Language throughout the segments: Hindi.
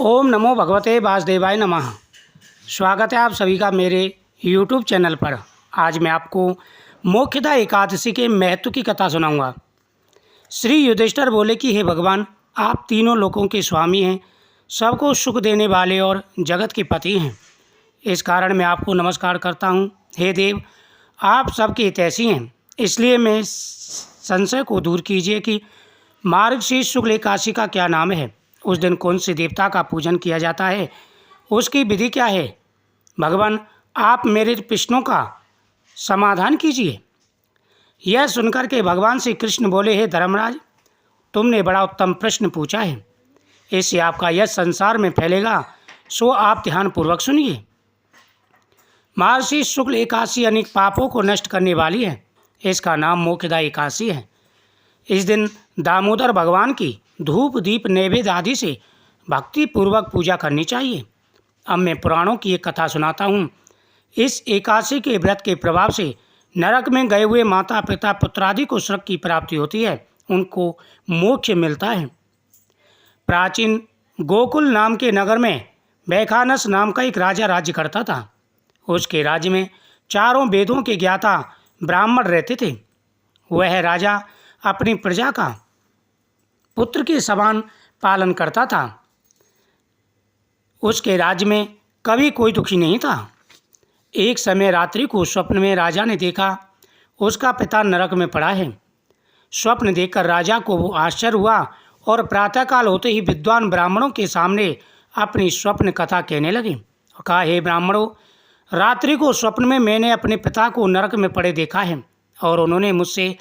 ओम नमो भगवते वासुदेवाय नमः। स्वागत है आप सभी का मेरे YouTube चैनल पर। आज मैं आपको मोक्षदा एकादशी के महत्व की कथा सुनाऊंगा। श्री युधिष्ठिर बोले कि हे भगवान, आप तीनों लोकों के स्वामी हैं, सबको सुख देने वाले और जगत के पति हैं। इस कारण मैं आपको नमस्कार करता हूँ। हे देव, आप सबके हितैषी हैं, इसलिए मैं संशय को दूर कीजिए कि मार्गशीर्ष शुक्ल एकादशी का क्या नाम है, उस दिन कौन से देवता का पूजन किया जाता है, उसकी विधि क्या है। भगवान, आप मेरे प्रश्नों का समाधान कीजिए। यह सुनकर के भगवान श्री कृष्ण बोले, हे धर्मराज, तुमने बड़ा उत्तम प्रश्न पूछा है। इससे आपका यश संसार में फैलेगा, सो आप ध्यानपूर्वक सुनिए। मार्गशीर्ष शुक्ल एकादशी अनेक पापों को नष्ट करने वाली है। इसका नाम मोक्षदा एकादशी है। इस दिन दामोदर भगवान की धूप दीप नैवेद्य आदि से भक्ति पूर्वक पूजा करनी चाहिए। अब मैं पुराणों की एक कथा सुनाता हूँ। इस एकादशी के व्रत के प्रभाव से नरक में गए हुए माता पिता पुत्र आदि को स्वर्ग की प्राप्ति होती है, उनको मोक्ष मिलता है। प्राचीन गोकुल नाम के नगर में वैखानस नाम का एक राजा राज्य करता था। उसके राज्य में चारों वेदों के ज्ञाता ब्राह्मण रहते थे। वह राजा अपनी प्रजा का पुत्र के समान पालन करता था। उसके राज्य में कभी कोई दुखी नहीं था। एक समय रात्रि को स्वप्न में राजा ने देखा, उसका पिता नरक में पड़ा है। स्वप्न देखकर राजा को वो आश्चर्य हुआ और प्रातःकाल होते ही विद्वान ब्राह्मणों के सामने अपनी स्वप्न कथा कहने लगे और कहा, हे ब्राह्मणों, रात्रि को स्वप्न में मैंने अपने पिता को नरक में पड़े देखा है और उन्होंने मुझसे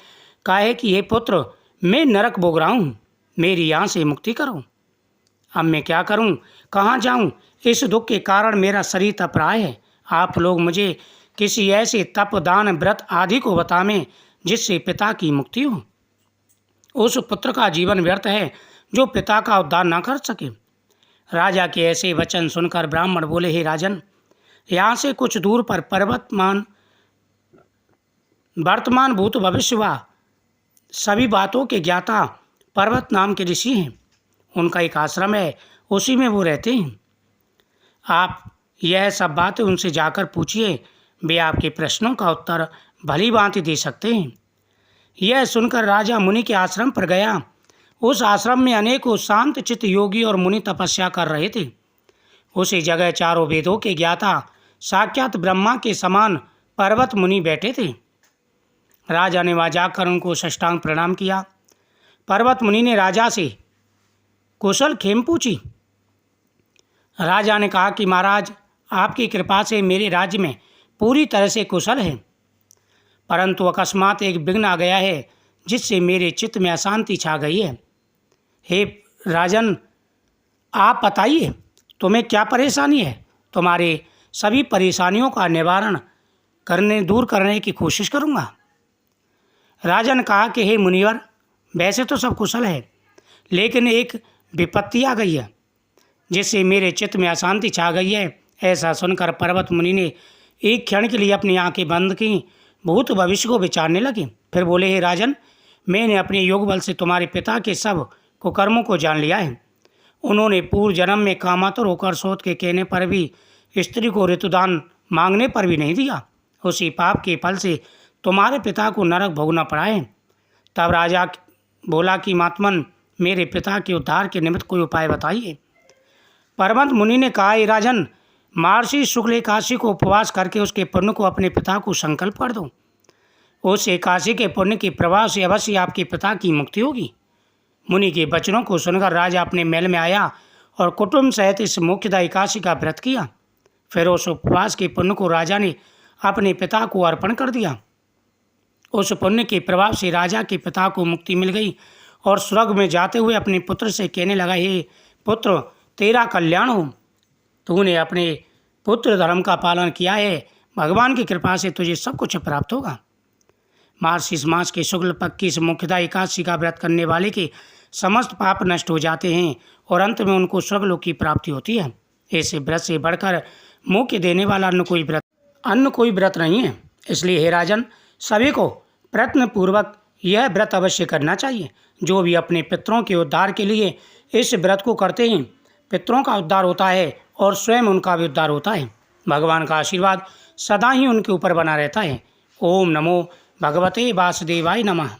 कहा है कि हे पुत्र, मैं नरक भोग रहा हूँ, मेरी यहाँ से मुक्ति करो। अब मैं क्या करूँ, कहाँ जाऊँ? इस दुख के कारण मेरा शरीर तप रहा है। आप लोग मुझे किसी ऐसे तप दान व्रत आदि को बतावें जिससे पिता की मुक्ति हो। उस पुत्र का जीवन व्यर्थ है जो पिता का उद्धार ना कर सके। राजा के ऐसे वचन सुनकर ब्राह्मण बोले, हे राजन, यहाँ से कुछ दूर पर पर्वतमान वर्तमान भूत भविष्य व सभी बातों के ज्ञाता पर्वत नाम के ऋषि हैं। उनका एक आश्रम है, उसी में वो रहते हैं। आप यह सब बातें उनसे जाकर पूछिए, वे आपके प्रश्नों का उत्तर भली भांति दे सकते हैं। यह सुनकर राजा मुनि के आश्रम पर गया। उस आश्रम में अनेकों शांत चित्त योगी और मुनि तपस्या कर रहे थे। उसी जगह चारों वेदों के ज्ञाता साक्षात ब्रह्मा के समान पर्वत मुनि बैठे थे। राजा ने वहाँ जाकर उनको साष्टांग प्रणाम किया। पर्वत मुनि ने राजा से कुशल खेम पूछी। राजा ने कहा कि महाराज, आपकी कृपा से मेरे राज्य में पूरी तरह से कुशल है, परंतु अकस्मात एक विघ्न आ गया है जिससे मेरे चित्त में अशांति छा गई है। हे राजन, आप बताइए, तुम्हें क्या परेशानी है? तुम्हारे सभी परेशानियों का निवारण दूर करने की कोशिश करूँगा। राजा ने कहा कि हे मुनिवर, वैसे तो सब कुशल है, लेकिन एक विपत्ति आ गई है जिससे मेरे चित्त में अशांति छा गई है। ऐसा सुनकर पर्वत मुनि ने एक क्षण के लिए अपनी आंखें बंद की, भूत भविष्य को विचारने लगे। फिर बोले, हे राजन, मैंने अपने योग बल से तुम्हारे पिता के सब कुकर्मों को जान लिया है। उन्होंने पूर्व जन्म में कामातुर होकर सोत के कहने पर भी, स्त्री को ऋतुदान मांगने पर भी नहीं दिया। उसी पाप के फल से तुम्हारे पिता को नरक भोगना पड़ा है। तब राजा बोला कि महात्मन, मेरे पिता के उद्धार के निमित्त कोई उपाय बताइए। पर्वत मुनि ने कहा, हे राजन, मार्गशीर्ष शुक्ल एकादशी को उपवास करके उसके पुण्य को अपने पिता को संकल्प कर दो। उस एकादशी के पुण्य के प्रभाव से अवश्य आपके पिता की मुक्ति होगी। मुनि के वचनों को सुनकर राजा अपने महल में आया और कुटुंब सहित इस मोक्षदा एकादशी का व्रत किया। फिर उस उपवास के पुण्य को राजा ने अपने पिता को अर्पण कर दिया। उस पुण्य के प्रभाव से राजा के पिता को मुक्ति मिल गई और स्वर्ग में जाते हुए अपने पुत्र से कहने लगा, हे पुत्र, तेरा कल्याण हो। तूने अपने पुत्र धर्म का पालन किया है, भगवान की कृपा से तुझे सब कुछ प्राप्त होगा। मार्गशीर्ष मास के शुक्ल पक्ष की इस मोक्षदा एकादशी का व्रत करने वाले के समस्त पाप नष्ट हो जाते हैं और अंत में उनको स्वर्गलोक की प्राप्ति होती है। ऐसे व्रत से बढ़कर मोक्ष देने वाला अन्य कोई व्रत नहीं है। इसलिए हे राजन, सभी को प्रयत्नपूर्वक यह व्रत अवश्य करना चाहिए। जो भी अपने पितरों के उद्धार के लिए इस व्रत को करते हैं, पितरों का उद्धार होता है और स्वयं उनका भी उद्धार होता है। भगवान का आशीर्वाद सदा ही उनके ऊपर बना रहता है। ओम नमो भगवते वासुदेवाय नमः।